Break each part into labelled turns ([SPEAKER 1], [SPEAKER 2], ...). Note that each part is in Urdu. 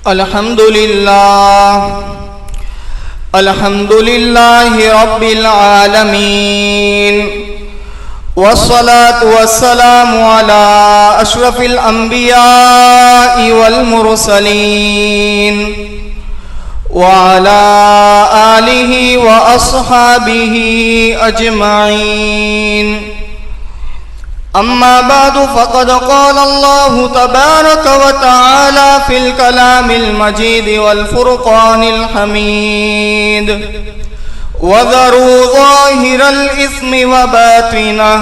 [SPEAKER 1] الحمد لله رب العالمين، والصلاة والسلام على أشرف الأنبياء والمرسلين وعلى آله وأصحابه أجمعين. أما بعد، فقد قال الله تبارك وتعالى في الكلام المجيد والفرقان الحميد: وذروا ظاهر الإثم وباطنه،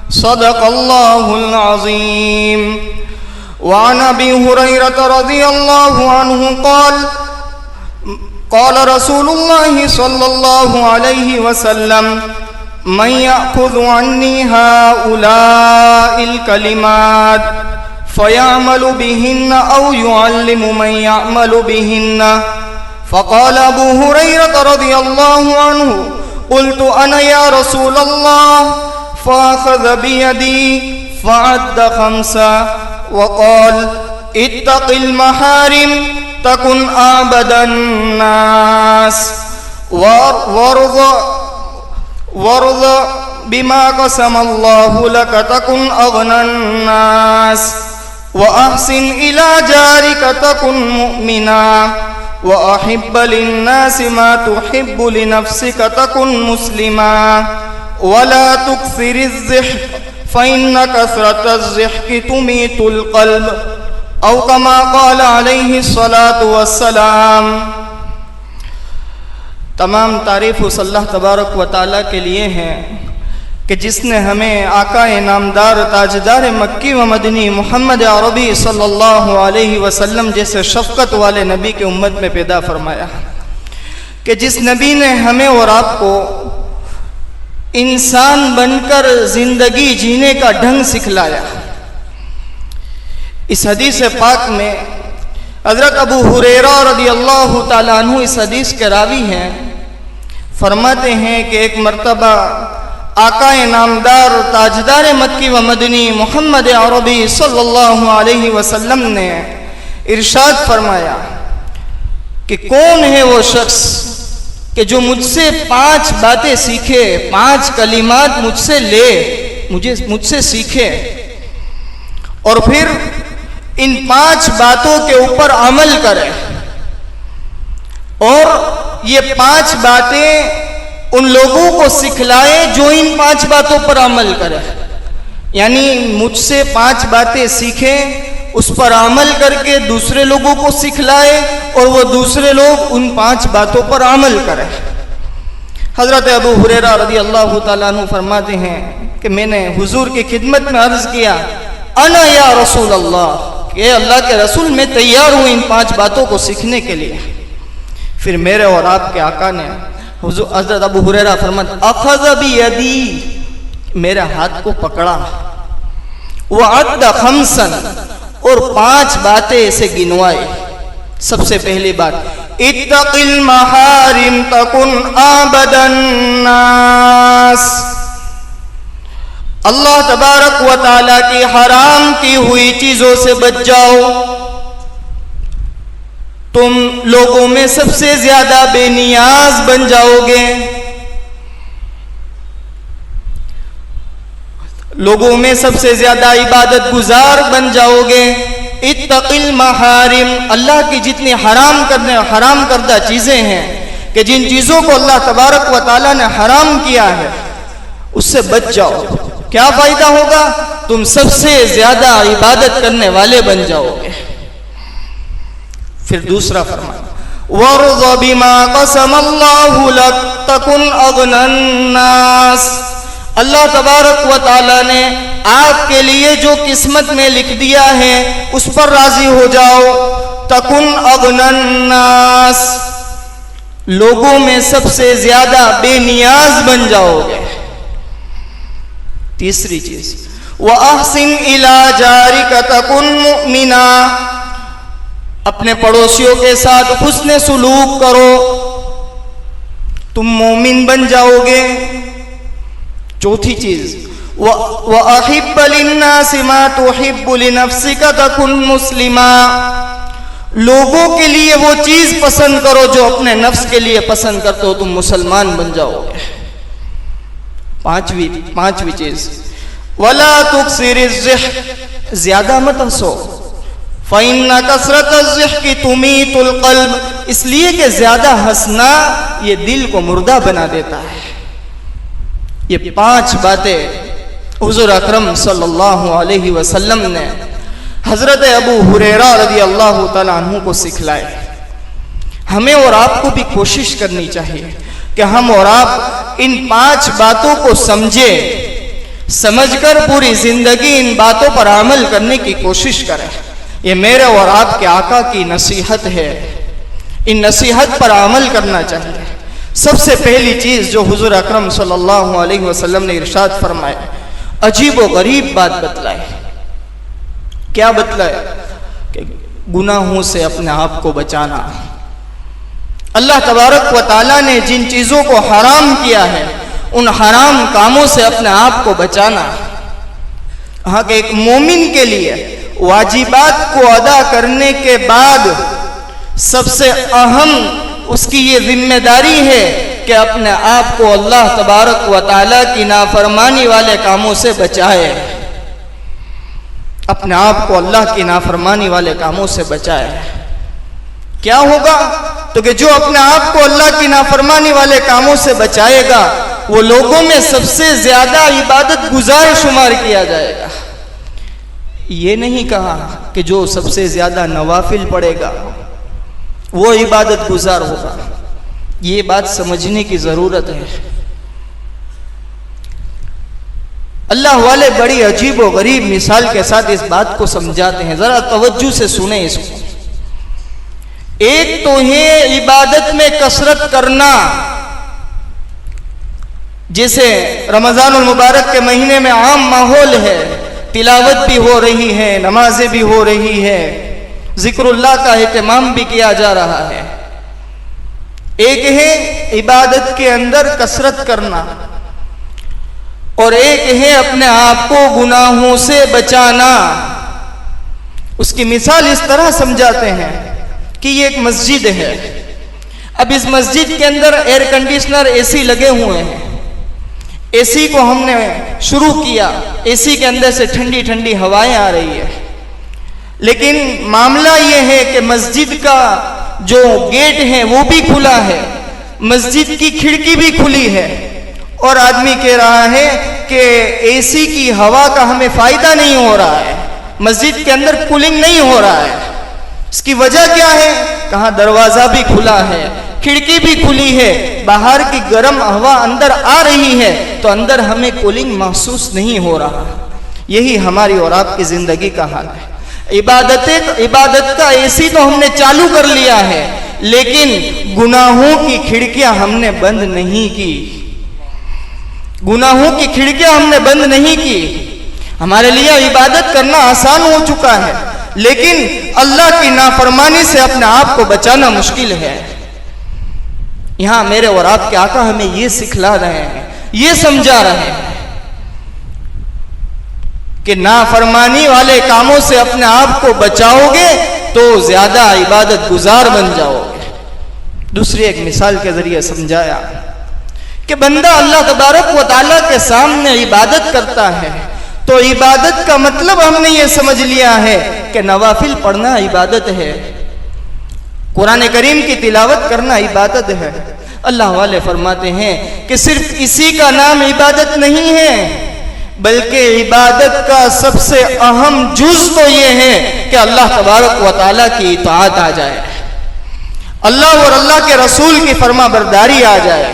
[SPEAKER 1] صدق الله العظيم. وعن أبي هريرة رضي الله عنه قال رسول الله صلى الله عليه وسلم: من يأخذ عني هؤلاء الكلمات فيعمل بهن أو يعلم من يعمل بهن. فقال أبو هريرة رضي الله عنه: قلت أنا يا رسول الله، فأخذ بيدي فعد 5 وقال: اتق المحارم تكن أعبد الناس، وارض بما قسم الله لك تكن أغنى الناس، وأحسن إلى جارك تكن مؤمنا، وأحب للناس ما تحب لنفسك تكن مسلما، ولا تكثر الضحك فإن كثرة الضحك تميت القلب، أو كما قال عليه الصلاة والسلام. تمام تعریف اس اللہ تبارک و تعالیٰ کے لیے ہیں کہ جس نے ہمیں آقا نامدار تاجدار مکی و مدنی محمد عربی صلی اللہ علیہ وسلم جیسے شفقت والے نبی کے امت میں پیدا فرمایا، کہ جس نبی نے ہمیں اور آپ کو انسان بن کر زندگی جینے کا ڈھنگ سکھلایا. اس حدیث پاک میں حضرت ابو ہریرہ رضی اللہ تعالیٰ عنہ اس حدیث کے راوی ہیں، فرماتے ہیں کہ ایک مرتبہ آقا نامدار تاجدار مکی و مدنی محمد عربی صلی اللہ علیہ وسلم نے ارشاد فرمایا کہ کون ہے وہ شخص کہ جو مجھ سے 5 باتیں سیکھے، 5 کلمات مجھ سے لے، مجھ سے سیکھے، اور پھر ان 5 باتوں کے اوپر عمل کرے، اور یہ 5 باتیں ان لوگوں کو سکھلائے جو ان 5 باتوں پر عمل کرے. یعنی مجھ سے 5 باتیں سیکھے، اس پر عمل کر کے دوسرے لوگوں کو سکھلائے، اور وہ دوسرے لوگ ان 5 باتوں پر عمل کرے. حضرت ابو ہریرہ رضی اللہ تعالیٰ عنہ فرماتے ہیں کہ میں نے حضور کی خدمت میں عرض کیا: انا یا رسول اللہ، کہ اللہ کے رسول میں تیار ہوں ان 5 باتوں کو سیکھنے کے لیے. پھر میرے اور آپ کے آقا نے حضرت ابو ہریرہ فرماتے: اخذ بیدی، میرے ہاتھ کو پکڑا، وعد 5 اور 5 باتیں اسے گنوائے. سب سے پہلی بات: اتق المحارم تکن اعبد الناس، اللہ تبارک و تعالیٰ کی حرام کی ہوئی چیزوں سے بچ جاؤ، تم لوگوں میں سب سے زیادہ بے نیاز بن جاؤ گے، لوگوں میں سب سے زیادہ عبادت گزار بن جاؤ گے. اتق المحارم، اللہ کی جتنی حرام کردہ چیزیں ہیں، کہ جن چیزوں کو اللہ تبارک و تعالیٰ نے حرام کیا ہے، اس سے بچ جاؤ. کیا فائدہ ہوگا؟ تم سب سے زیادہ عبادت کرنے والے بن جاؤ گے. پھر دوسرا فرمان: وَارْضَ بِمَا قَسَمَ اللَّهُ لَكَ تَكُنْ أَغْنَى النَّاسِ، اللہ تبارک و تعالیٰ نے آپ کے لیے جو قسمت میں لکھ دیا ہے اس پر راضی ہو جاؤ. تَكُنْ أَغْنَى النَّاسِ، لوگوں میں سب سے زیادہ بے نیاز بن جاؤ گے. تیسری چیز: وَأَحْسِنْ إِلَى جَارِكَ تَكُنْ مُؤْمِنًا، اپنے پڑوسیوں کے ساتھ حسن سلوک کرو، تم مومن بن جاؤ گے. چوتھی چیز: وَأَحِبَّ لِلنَّاسِ مَا تُحِبُّ لِنَفْسِكَ تَكُنْ مُسْلِمًا، لوگوں کے لیے وہ چیز پسند کرو جو اپنے نفس کے لیے پسند کرتے ہو، تم مسلمان بن جاؤ گے۔ پانچویں چیز، وَلَا تُكْثِرِ الضِّحْكَ، زیادہ مت ہنسو، فَإِنَّ كَثْرَةَ الضِّحْكِ تُمِيتُ الْقَلْبَ، اس لیے کہ زیادہ ہنسنا یہ دل کو مردہ بنا دیتا ہے۔ یہ 5 باتیں حضور اکرم صلی اللہ علیہ وسلم نے حضرت ابو ہریرہ رضی اللہ تعالیٰ عنہ کو سکھلائے۔ ہمیں اور آپ کو بھی کوشش کرنی چاہیے کہ ہم اور آپ ان 5 باتوں کو سمجھ کر پوری زندگی ان باتوں پر عمل کرنے کی کوشش کریں۔ یہ میرے اور آپ کے آقا کی نصیحت ہے، ان نصیحت پر عمل کرنا چاہیے۔ سب سے پہلی چیز جو حضور اکرم صلی اللہ علیہ وسلم نے ارشاد فرمایا، عجیب و غریب بات بتلائے۔ کیا بتلائے؟ کہ گناہوں سے اپنے آپ کو بچانا۔ اللہ تبارک و تعالیٰ نے جن چیزوں کو حرام کیا ہے ان حرام کاموں سے اپنے آپ کو بچانا۔ ہاں کہ ایک مومن کے لیے واجبات کو ادا کرنے کے بعد سب سے اہم اس کی یہ ذمہ داری ہے کہ اپنے آپ کو اللہ تبارک و تعالیٰ کی نافرمانی والے کاموں سے بچائے، اپنے آپ کو اللہ کی نافرمانی والے کاموں سے بچائے۔ کیا ہوگا؟ تو کہ جو اپنے آپ کو اللہ کی نافرمانی والے کاموں سے بچائے گا وہ لوگوں میں سب سے زیادہ عبادت گزار شمار کیا جائے گا۔ یہ نہیں کہا کہ جو سب سے زیادہ نوافل پڑھے گا وہ عبادت گزار ہوگا، یہ بات سمجھنے کی ضرورت ہے۔ اللہ والے بڑی عجیب و غریب مثال کے ساتھ اس بات کو سمجھاتے ہیں، ذرا توجہ سے سنیں اس کو۔ ایک تو ہے عبادت میں کثرت کرنا، جیسے رمضان المبارک کے مہینے میں عام ماحول ہے، تلاوت بھی ہو رہی ہے، نمازیں بھی ہو رہی ہے، ذکر اللہ کا اہتمام بھی کیا جا رہا ہے۔ ایک ہے عبادت کے اندر کثرت کرنا، اور ایک ہے اپنے آپ کو گناہوں سے بچانا۔ اس کی مثال اس طرح سمجھاتے ہیں کہ یہ ایک مسجد ہے، اب اس مسجد کے اندر ایئر کنڈیشنر اے سی لگے ہوئے ہیں، اے سی کو ہم نے شروع کیا، اے سی کے اندر سے ٹھنڈی ٹھنڈی ہوائیں آ رہی ہے، لیکن معاملہ یہ ہے کہ مسجد کا جو گیٹ ہے وہ بھی کھلا ہے، مسجد کی کھڑکی بھی کھلی ہے، اور آدمی کہہ رہا ہے کہ اے سی کی ہوا کا ہمیں فائدہ نہیں ہو رہا ہے، مسجد کے اندر کولنگ نہیں ہو رہا ہے۔ اس کی وجہ کیا ہے؟ کہاں دروازہ بھی کھلا ہے، کھڑکی بھی کھلی ہے، باہر کی گرم ہوا اندر آ رہی ہے تو اندر ہمیں کولنگ محسوس نہیں ہو رہا۔ یہی ہماری اور آپ کی زندگی کا حال ہے۔ عبادت کا اے سی تو ہم نے چالو کر لیا ہے، لیکن گناہوں کی کھڑکیاں ہم نے بند نہیں کی، گناہوں کی کھڑکیاں ہم نے بند نہیں کی۔ ہمارے لیے عبادت کرنا آسان ہو چکا ہے، لیکن اللہ کی نافرمانی سے اپنے آپ کو بچانا مشکل ہے۔ یہاں میرے اور آپ کے آقا ہمیں یہ سکھلا رہے ہیں، یہ سمجھا رہے ہیں کہ نافرمانی والے کاموں سے اپنے آپ کو بچاؤ گے تو زیادہ عبادت گزار بن جاؤ گے۔ دوسری ایک مثال کے ذریعے سمجھایا کہ بندہ اللہ تبارک و تعالیٰ کے سامنے عبادت کرتا ہے تو عبادت کا مطلب ہم نے یہ سمجھ لیا ہے کہ نوافل پڑھنا عبادت ہے، قرآن کریم کی تلاوت کرنا عبادت ہے۔ اللہ والے فرماتے ہیں کہ صرف اسی کا نام عبادت نہیں ہے، بلکہ عبادت کا سب سے اہم جز تو یہ ہے کہ اللہ تبارک و تعالیٰ کی اطاعت آ جائے، اللہ اور اللہ کے رسول کی فرما برداری آ جائے۔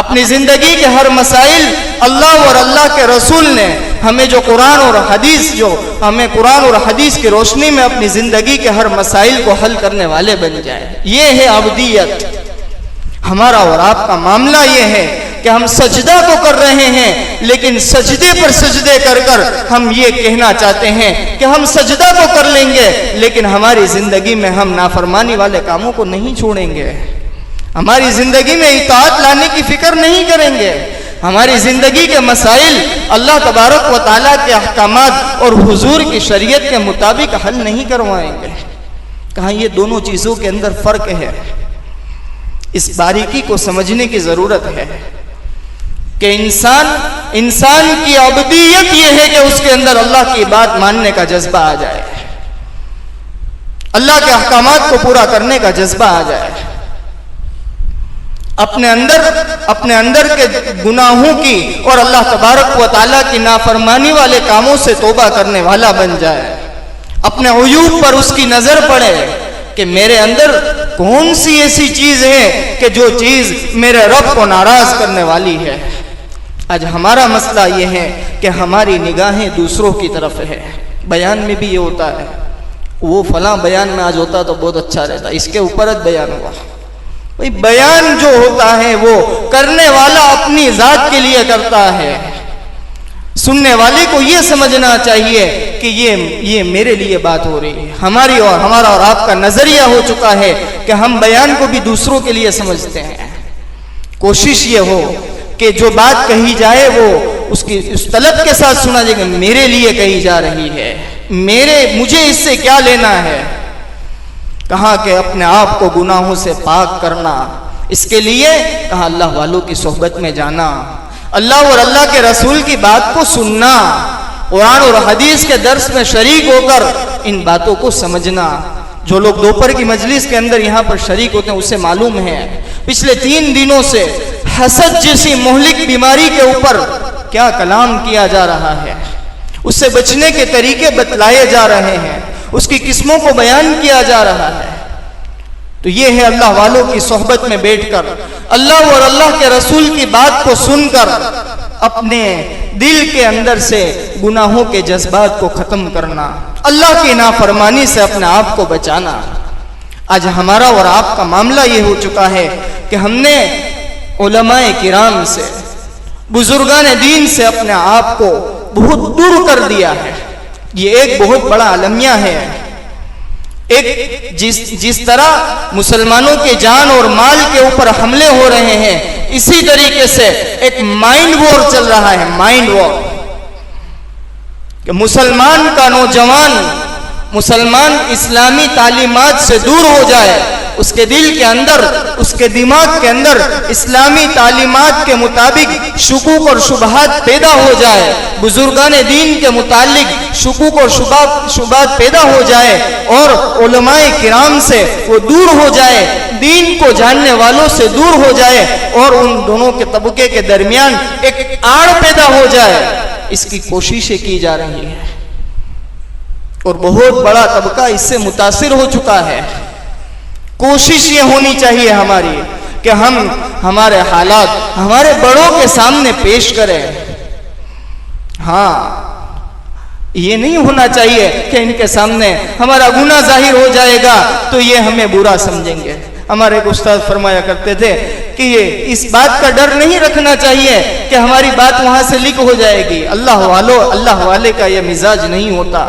[SPEAKER 1] اپنی زندگی کے ہر مسائل اللہ اور اللہ کے رسول نے ہمیں جو قرآن اور حدیث کی روشنی میں اپنی زندگی کے ہر مسائل کو حل کرنے والے بن جائے۔ یہ ہے عبودیت۔ ہمارا اور آپ کا معاملہ یہ ہے کہ ہم سجدہ تو کر رہے ہیں، لیکن سجدے پر سجدے کر کر ہم یہ کہنا چاہتے ہیں کہ ہم سجدہ تو کر لیں گے، لیکن ہماری زندگی میں ہم نافرمانی والے کاموں کو نہیں چھوڑیں گے، ہماری زندگی میں اطاعت لانے کی فکر نہیں کریں گے، ہماری زندگی کے مسائل اللہ تبارک و تعالیٰ کے احکامات اور حضور کی شریعت کے مطابق حل نہیں کروائیں گے۔ کہا یہ دونوں چیزوں کے اندر فرق ہے، اس باریکی کو سمجھنے کی ضرورت ہے کہ انسان کی عبودیت یہ ہے کہ اس کے اندر اللہ کی بات ماننے کا جذبہ آ جائے، اللہ کے احکامات کو پورا کرنے کا جذبہ آ جائے، اپنے اندر کے گناہوں کی اور اللہ تبارک و تعالیٰ کی نافرمانی والے کاموں سے توبہ کرنے والا بن جائے، اپنے عیوب پر اس کی نظر پڑے کہ میرے اندر کون سی ایسی چیز ہے کہ جو چیز میرے رب کو ناراض کرنے والی ہے۔ آج ہمارا مسئلہ یہ ہے کہ ہماری نگاہیں دوسروں کی طرف ہے۔ بیان میں بھی یہ ہوتا ہے، وہ فلاں بیان میں آج ہوتا تو بہت اچھا رہتا، اس کے اوپر بیان ہوا۔ بھئی بیان جو ہوتا ہے وہ کرنے والا اپنی ذات کے لیے کرتا ہے، سننے والے کو یہ سمجھنا چاہیے کہ یہ میرے لیے بات ہو رہی ہے۔ ہمارا اور آپ کا نظریہ ہو چکا ہے کہ ہم بیان کو بھی دوسروں کے لیے سمجھتے ہیں۔ کوشش یہ ہو کہ جو بات کہی جائے وہ اس طلب کے ساتھ سنا جائے کہ میرے لیے کہی جا رہی ہے، مجھے اس سے کیا لینا ہے۔ کہا کہ اپنے آپ کو گناہوں سے پاک کرنا، اس کے لیے کہا اللہ والوں کی صحبت میں جانا، اللہ اور اللہ کے رسول کی بات کو سننا، قرآن اور حدیث کے درس میں شریک ہو کر ان باتوں کو سمجھنا۔ جو لوگ دوپہر کی مجلس کے اندر یہاں پر شریک ہوتے ہیں اسے معلوم ہے پچھلے 3 دنوں سے حسد جیسی مہلک بیماری کے اوپر کیا کلام کیا جا رہا ہے، اس سے بچنے کے طریقے بتلائے جا رہے ہیں، اس کی قسموں کو بیان کیا جا رہا ہے۔ تو یہ ہے اللہ والوں کی صحبت میں بیٹھ کر اللہ اور اللہ کے رسول کی بات کو سن کر اپنے دل کے اندر سے گناہوں کے جذبات کو ختم کرنا، اللہ کی نافرمانی سے اپنے آپ کو بچانا۔ آج ہمارا اور آپ کا معاملہ یہ ہو چکا ہے کہ ہم نے علماء کرام سے، بزرگان دین سے اپنے آپ کو بہت دور کر دیا ہے۔ یہ ایک بہت بڑا المیہ ہے۔ جس طرح مسلمانوں کے جان اور مال کے اوپر حملے ہو رہے ہیں، اسی طریقے سے ایک مائنڈ وار چل رہا ہے، مائنڈ وار، کہ مسلمان کا نوجوان اسلامی تعلیمات سے دور ہو جائے، اس کے دل کے اندر، اس کے دماغ کے اندر اسلامی تعلیمات کے مطابق شکوک اور شبہات پیدا ہو جائے، بزرگان دین کے متعلق شکوک اور شبہات پیدا ہو جائے، اور علماء کرام سے وہ دور ہو جائے، دین کو جاننے والوں سے دور ہو جائے، اور ان دونوں کے طبقے کے درمیان ایک آڑ پیدا ہو جائے۔ اس کی کوششیں کی جا رہی ہیں اور بہت بڑا طبقہ اس سے متاثر ہو چکا ہے۔ کوشش یہ ہونی چاہیے ہماری کہ ہم ہمارے حالات ہمارے بڑوں کے سامنے پیش کریں۔ ہاں، یہ نہیں ہونا چاہیے کہ ان کے سامنے ہمارا گناہ ظاہر ہو جائے گا تو یہ ہمیں برا سمجھیں گے۔ ہمارے ایک استاد فرمایا کرتے تھے کہ یہ اس بات کا ڈر نہیں رکھنا چاہیے کہ ہماری بات وہاں سے لیک ہو جائے گی۔ اللہ والے کا یہ مزاج نہیں ہوتا۔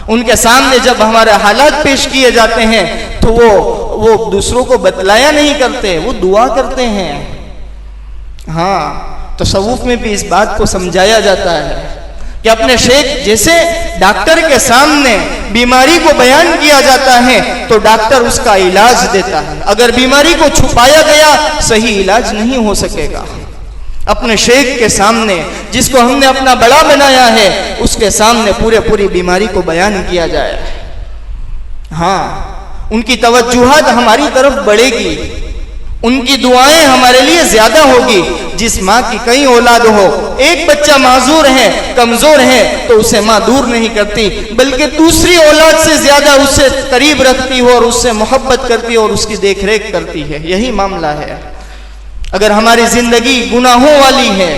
[SPEAKER 1] ان کے سامنے جب ہمارے حالات پیش کیے جاتے ہیں تو وہ دوسروں کو بتلایا نہیں کرتے، وہ دعا کرتے ہیں۔ ہاں، تصوف میں بھی اس بات کو سمجھایا جاتا ہے کہ اپنے شیخ جیسے ڈاکٹر کے سامنے بیماری کو بیان کیا جاتا ہے تو ڈاکٹر اس کا علاج دیتا ہے، اگر بیماری کو چھپایا گیا صحیح علاج نہیں ہو سکے گا۔ اپنے شیخ کے سامنے، جس کو ہم نے اپنا بڑا بنایا ہے، اس کے سامنے پوری بیماری کو بیان کیا جائے۔ ہاں، ان کی توجہات ہماری طرف بڑھے گی، ان کی دعائیں ہمارے لیے زیادہ ہوگی۔ جس ماں کی کئی اولاد ہو، ایک بچہ معذور ہے، کمزور ہے، تو اسے ماں دور نہیں کرتی بلکہ دوسری اولاد سے زیادہ اسے قریب رکھتی ہو اور اس سے محبت کرتی ہو اور اس کی دیکھ ریکھ کرتی ہے۔ یہی معاملہ ہے۔ اگر ہماری زندگی گناہوں والی ہے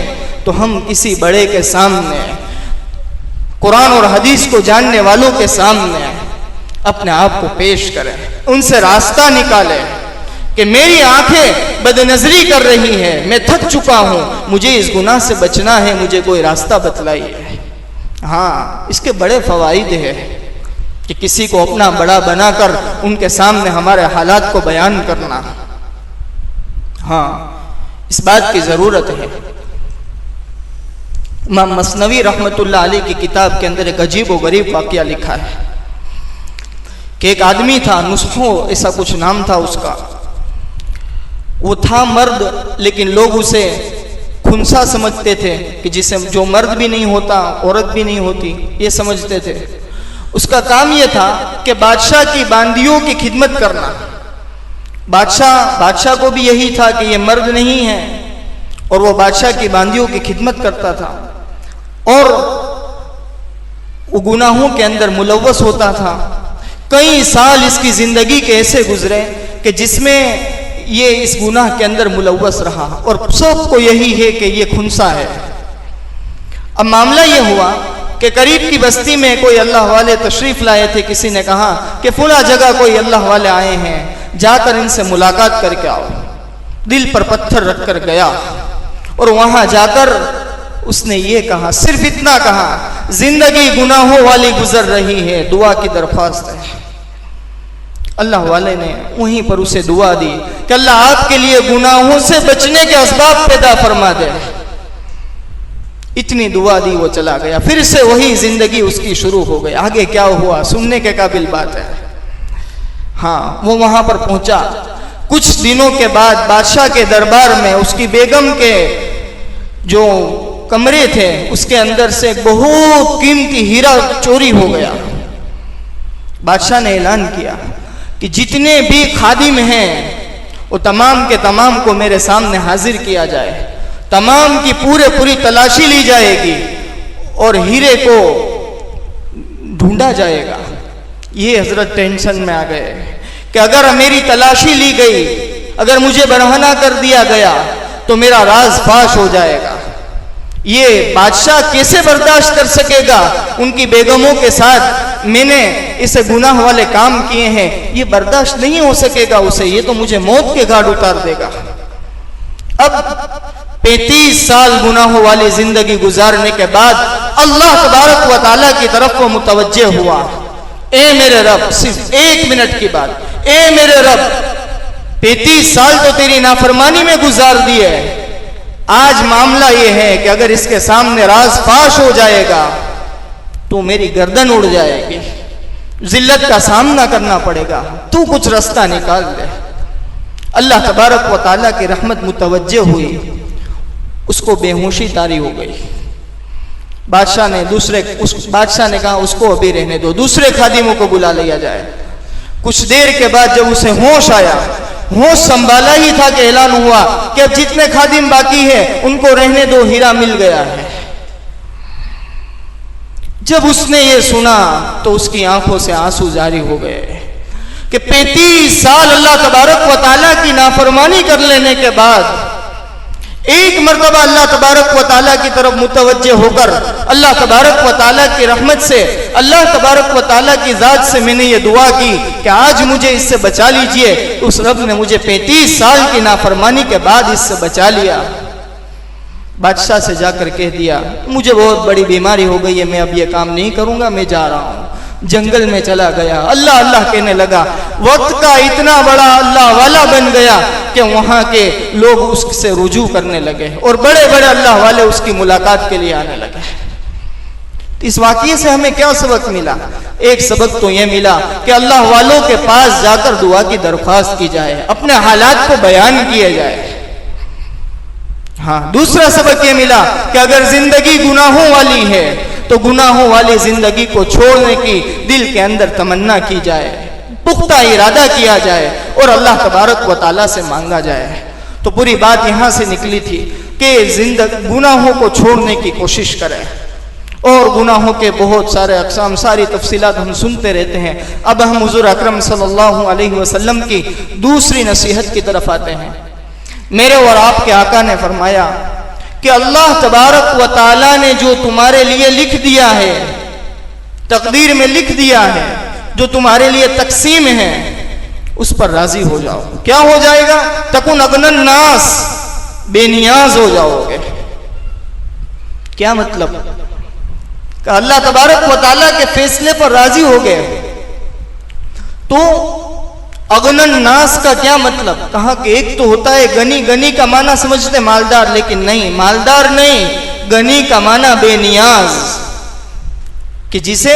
[SPEAKER 1] تو ہم کسی بڑے کے سامنے، قرآن اور حدیث کو جاننے والوں کے سامنے اپنے آپ کو پیش کریں، ان سے راستہ نکالیں کہ میری آنکھیں بد نظری کر رہی ہے، میں تھک چکا ہوں، مجھے اس گناہ سے بچنا ہے، مجھے کوئی راستہ بتلائیے۔ ہاں، اس کے بڑے فوائد ہیں کہ کسی کو اپنا بڑا بنا کر ان کے سامنے ہمارے حالات کو بیان کرنا۔ ہاں، اس بات کی ضرورت ہے۔ امام مثنوی رحمۃ اللہ علیہ کی کتاب کے اندر ایک عجیب و غریب واقعہ لکھا ہے کہ ایک آدمی تھا، نسخوں ایسا کچھ نام تھا اس کا، وہ تھا مرد لیکن لوگ اسے خنسا سمجھتے تھے کہ جسے جو مرد بھی نہیں ہوتا عورت بھی نہیں ہوتی، یہ سمجھتے تھے۔ اس کا کام یہ تھا کہ بادشاہ کی باندیوں کی خدمت کرنا۔ بادشاہ کو بھی یہی تھا کہ یہ مرد نہیں ہے، اور وہ بادشاہ کی باندیوں کی خدمت کرتا تھا، اور وہ گناہوں کے اندر ملوث ہوتا تھا۔ کئی سال اس کی زندگی کے ایسے گزرے کہ جس میں یہ اس گناہ کے اندر ملوث رہا، اور سب کو یہی ہے کہ یہ خنسا ہے۔ اب معاملہ یہ ہوا کہ قریب کی بستی میں کوئی اللہ والے تشریف لائے تھے، کسی نے کہا کہ فلاں جگہ کوئی اللہ والے آئے ہیں، جا کر ان سے ملاقات کر کے آؤ۔ دل پر پتھر رکھ کر گیا، اور وہاں جا کر اس نے یہ کہا، صرف اتنا کہا، زندگی گناہوں والی گزر رہی ہے، دعا کی درخواست ہے۔ اللہ والے نے وہیں پر اسے دعا دی کہ اللہ آپ کے لیے گناہوں سے بچنے کے اسباب پیدا فرما دے۔ اتنی دعا دی، وہ چلا گیا، پھر سے وہی زندگی اس کی شروع ہو گئی۔ آگے کیا ہوا سننے کے قابل بات ہے۔ ہاں، وہ وہاں پر پہنچا، کچھ دنوں کے بعد بادشاہ کے دربار میں اس کی بیگم کے جو کمرے تھے اس کے اندر سے ایک بہت قیمتی ہیرا چوری ہو گیا۔ بادشاہ نے اعلان کیا کہ جتنے بھی خادم ہیں وہ تمام کے تمام کو میرے سامنے حاضر کیا جائے، تمام کی پوری تلاشی لی جائے گی اور ہیرے کو ڈھونڈا جائے گا۔ یہ حضرت ٹینشن میں آ گئے کہ اگر میری تلاشی لی گئی، اگر مجھے برہنہ کر دیا گیا تو میرا راز فاش ہو جائے گا۔ یہ بادشاہ کیسے برداشت کر سکے گا؟ ان کی بیگموں کے ساتھ میں نے اسے گناہ والے کام کیے ہیں، یہ برداشت نہیں ہو سکے گا اسے، یہ تو مجھے موت کے گھاٹ اتار دے گا۔ اب 35 سال گناہوں والی زندگی گزارنے کے بعد اللہ تبارک و تعالیٰ کی طرف وہ متوجہ ہوا، اے میرے رب، صرف 1 منٹ کی بات، اے میرے رب، 35 سال تو تیری نافرمانی میں گزار دیے، آج معاملہ یہ ہے کہ اگر اس کے سامنے راز فاش ہو جائے گا تو میری گردن اڑ جائے گی، ذلت کا سامنا کرنا پڑے گا، تو کچھ رستہ نکال دے۔ اللہ تبارک و تعالیٰ کی رحمت متوجہ ہوئی، اس کو بے ہوشی طاری ہو گئی۔ بادشاہ نے کہا اس کو ابھی رہنے دو، دوسرے خادموں کو بلا لیا جائے۔ کچھ دیر کے بعد جب اسے ہوش آیا، ہوش سنبھالا ہی تھا کہ اعلان ہوا کہ اب جتنے خادم باقی ہیں ان کو رہنے دو، ہیرا مل گیا ہے۔ جب اس نے یہ سنا تو اس کی آنکھوں سے آنسو جاری ہو گئے کہ 35 سال اللہ تبارک و تعالیٰ کی نافرمانی کر لینے کے بعد ایک مرتبہ اللہ تبارک و تعالیٰ کی طرف متوجہ ہو کر اللہ تبارک و تعالیٰ کی رحمت سے، اللہ تبارک و تعالیٰ کی ذات سے میں نے یہ دعا کی کہ آج مجھے اس سے بچا لیجئے، اس رب نے مجھے 35 سال کی نافرمانی کے بعد اس سے بچا لیا۔ بادشاہ سے جا کر کہہ دیا مجھے بہت بڑی بیماری ہو گئی ہے، میں اب یہ کام نہیں کروں گا، میں جا رہا ہوں۔ جنگل میں چلا گیا، اللہ اللہ کہنے لگا، وقت کا اتنا بڑا اللہ والا بن گیا کہ وہاں کے لوگ اس سے رجوع کرنے لگے اور بڑے بڑے اللہ والے اس کی ملاقات کے لیے آنے لگے۔ اس واقعے سے ہمیں کیا سبق ملا؟ ایک سبق تو یہ ملا کہ اللہ والوں کے پاس جا کر دعا کی درخواست کی جائے، اپنے حالات کو بیان کیے جائے۔ ہاں، دوسرا سبق یہ ملا کہ اگر زندگی گناہوں والی ہے تو گناہوں والی زندگی کو چھوڑنے کی دل کے اندر تمنا کی جائے، پختہ ارادہ کیا جائے اور اللہ تبارک و تعالیٰ سے مانگا جائے۔ تو پوری بات یہاں سے نکلی تھی کہ گناہوں کو چھوڑنے کی کوشش کریں، اور گناہوں کے بہت سارے اقسام، ساری تفصیلات ہم سنتے رہتے ہیں۔ اب ہم حضور اکرم صلی اللہ علیہ وسلم کی دوسری نصیحت کی طرف آتے ہیں۔ میرے اور آپ کے آقا نے فرمایا کہ اللہ تبارک و تعالیٰ نے جو تمہارے لیے لکھ دیا ہے، تقدیر میں لکھ دیا ہے، جو تمہارے لیے تقسیم ہے، اس پر راضی ہو جاؤ۔ کیا ہو جائے گا؟ تکن اغنی الناس، بے نیاز ہو جاؤ گے۔ کیا مطلب؟ کہ اللہ تبارک و تعالیٰ کے فیصلے پر راضی ہو گئے تو اغنی الناس کا کیا مطلب؟ کہا کہ ایک تو ہوتا ہے غنی، غنی کا معنی سمجھتے مالدار، لیکن نہیں، مالدار نہیں، غنی کا معنی بے نیاز، کہ جسے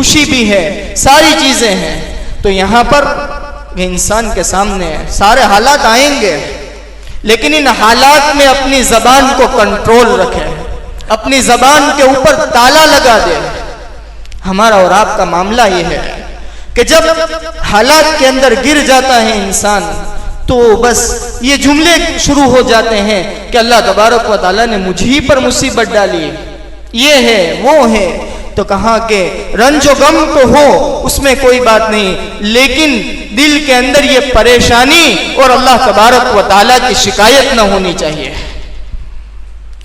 [SPEAKER 1] خوشی بھی ہے، ساری چیزیں ہیں. تو یہاں پر انسان کے سامنے سارے حالات آئیں گے، لیکن ان حالات میں اپنی زبان کو کنٹرول رکھے، اپنی زبان کے اوپر تالا لگا دے. ہمارا اور آپ کا معاملہ یہ ہے کہ جب حالات کے اندر گر جاتا ہے انسان تو بس یہ جملے شروع ہو جاتے ہیں کہ اللہ تبارک و تعالیٰ نے مجھ ہی پر مصیبت ڈالی، یہ ہے وہ ہے. تو کہا کہ رنج و غم تو ہو، اس میں کوئی بات نہیں، لیکن دل کے اندر یہ پریشانی اور اللہ تبارک و تعالیٰ کی شکایت نہ ہونی چاہیے.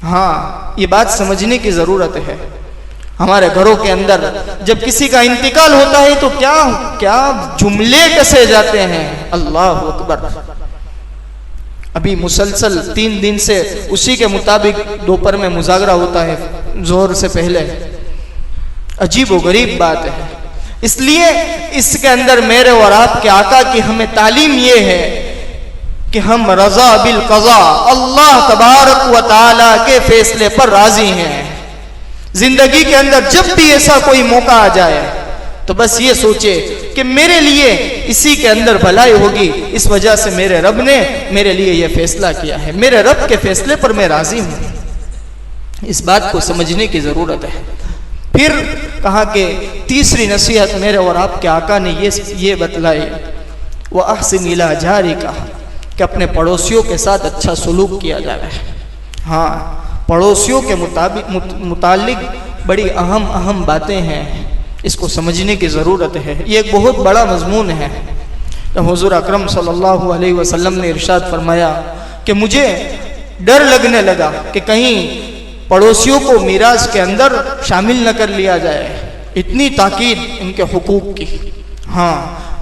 [SPEAKER 1] ہاں، یہ بات سمجھنے کی ضرورت ہے. ہمارے گھروں کے اندر جب کسی کا انتقال ہوتا ہے تو کیا جملے کسے جاتے ہیں، اللہ اکبر. ابھی مسلسل 3 دن سے اسی کے مطابق دوپہر میں مذاکرہ ہوتا ہے ظہر سے پہلے. عجیب و غریب بات ہے. اس لیے اس کے اندر میرے اور آپ کے آقا کی ہمیں تعلیم یہ ہے کہ ہم رضا بالقضاء، اللہ تبارک و تعالی کے فیصلے پر راضی ہیں. زندگی کے اندر جب بھی ایسا کوئی موقع آ جائے تو بس یہ سوچے کہ میرے لیے اسی کے اندر بھلائی ہوگی، اس وجہ سے میرے رب نے میرے لیے یہ فیصلہ کیا ہے، میرے رب کے فیصلے پر میں راضی ہوں. اس بات کو سمجھنے کی ضرورت ہے. پھر کہا کہ تیسری نصیحت میرے اور آپ کے آقا نے یہ بتلائی، وَأَحْسِنْ إِلَىٰ جَارِكَ، کہ اپنے پڑوسیوں کے ساتھ اچھا سلوک کیا جائے. ہاں، پڑوسیوں کے متعلق بڑی اہم باتیں ہیں، اس کو سمجھنے کی ضرورت ہے. یہ ایک بہت بڑا مضمون ہے. حضور اکرم صلی اللہ علیہ وسلم نے ارشاد فرمایا کہ مجھے ڈر لگنے لگا کہ کہیں پڑوسیوں کو میراث کے اندر شامل نہ کر لیا جائے. اتنی تاکید ان کے حقوق کی. ہاں،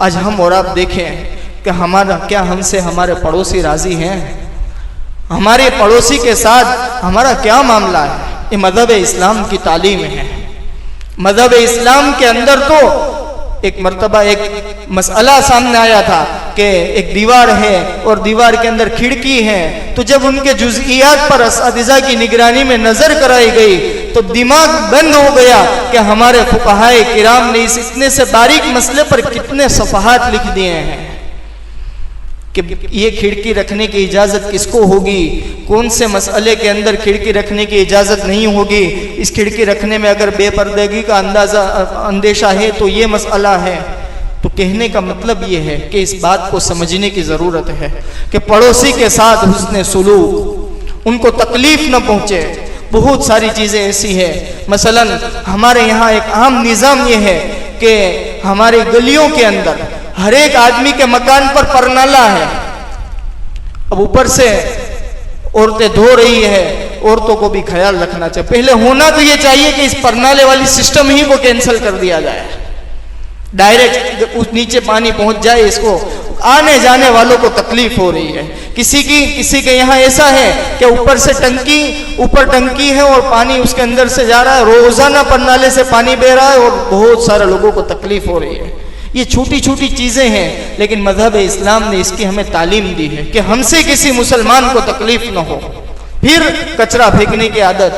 [SPEAKER 1] آج ہم اور آپ دیکھیں کہ کیا ہم سے ہمارے پڑوسی راضی ہیں؟ ہمارے پڑوسی کے ساتھ ہمارا کیا معاملہ ہے؟ یہ مذہب اسلام کی تعلیم ہے. مذہب اسلام کے اندر تو ایک مرتبہ ایک مسئلہ سامنے آیا تھا کہ ایک دیوار ہے اور دیوار کے اندر کھڑکی ہے، تو جب ان کے جزئیات پر اساتذہ کی نگرانی میں نظر کرائی گئی تو دماغ بند ہو گیا کہ ہمارے فقہائے کرام نے اس اتنے سے باریک مسئلے پر کتنے صفحات لکھ دیے ہیں کہ یہ کھڑکی رکھنے کی اجازت کس کو ہوگی، کون سے مسئلے کے اندر کھڑکی رکھنے کی اجازت نہیں ہوگی، اس کھڑکی رکھنے میں اگر بے پردگی کا اندیشہ ہے تو یہ مسئلہ ہے. تو کہنے کا مطلب یہ ہے کہ اس بات کو سمجھنے کی ضرورت ہے کہ پڑوسی کے ساتھ حسن سلوک، ان کو تکلیف نہ پہنچے. بہت ساری چیزیں ایسی ہیں، مثلا ہمارے یہاں ایک عام نظام یہ ہے کہ ہماری گلیوں کے اندر ہر ایک آدمی کے مکان پر پرنالا ہے. اب اوپر سے عورتیں دھو رہی ہے، عورتوں کو بھی خیال رکھنا چاہیے. پہلے ہونا تو یہ چاہیے کہ اس پرنالے والی سسٹم ہی کو کینسل کر دیا جائے، ڈائریکٹ نیچے پانی پہنچ جائے. اس کو آنے جانے والوں کو تکلیف ہو رہی ہے. کسی کے یہاں ایسا ہے کہ اوپر ٹنکی ہے اور پانی اس کے اندر سے جا رہا ہے، روزانہ پرنالے سے پانی بہ رہا ہے اور بہت سارے لوگوں کو تکلیف ہو رہی ہے. یہ چھوٹی چھوٹی چیزیں ہیں، لیکن مذہب اسلام نے اس کی ہمیں تعلیم دی ہے کہ ہم سے کسی مسلمان کو تکلیف نہ ہو. پھر کچرا پھینکنے کی عادت،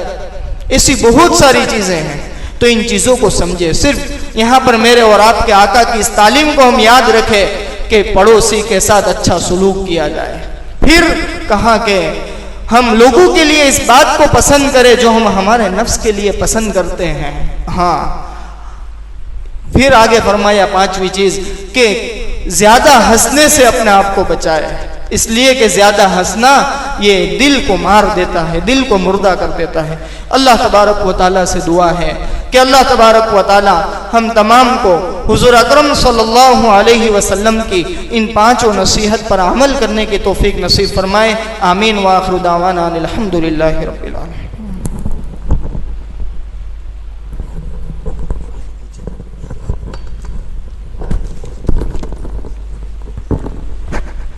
[SPEAKER 1] ایسی بہت ساری چیزیں ہیں. تو ان چیزوں کو سمجھے. صرف یہاں پر میرے اور آپ کے آقا کی اس تعلیم کو ہم یاد رکھیں کہ پڑوسی کے ساتھ اچھا سلوک کیا جائے. پھر کہا کہ ہم لوگوں کے لیے اس بات کو پسند کریں جو ہم ہمارے نفس کے لیے پسند کرتے ہیں. ہاں، پھر آگے فرمایا 5ویں چیز کہ زیادہ ہنسنے سے اپنے آپ کو بچائے، اس لیے کہ زیادہ ہنسنا یہ دل کو مار دیتا ہے، دل کو مردہ کر دیتا ہے. اللہ تبارک و تعالیٰ سے دعا ہے کہ اللہ تبارک و تعالیٰ ہم تمام کو حضور اکرم صلی اللہ علیہ وسلم کی ان 5 نصیحت پر عمل کرنے کی توفیق نصیب فرمائے. آمین. وآخر دعوانا الحمدللہ رب العالمین.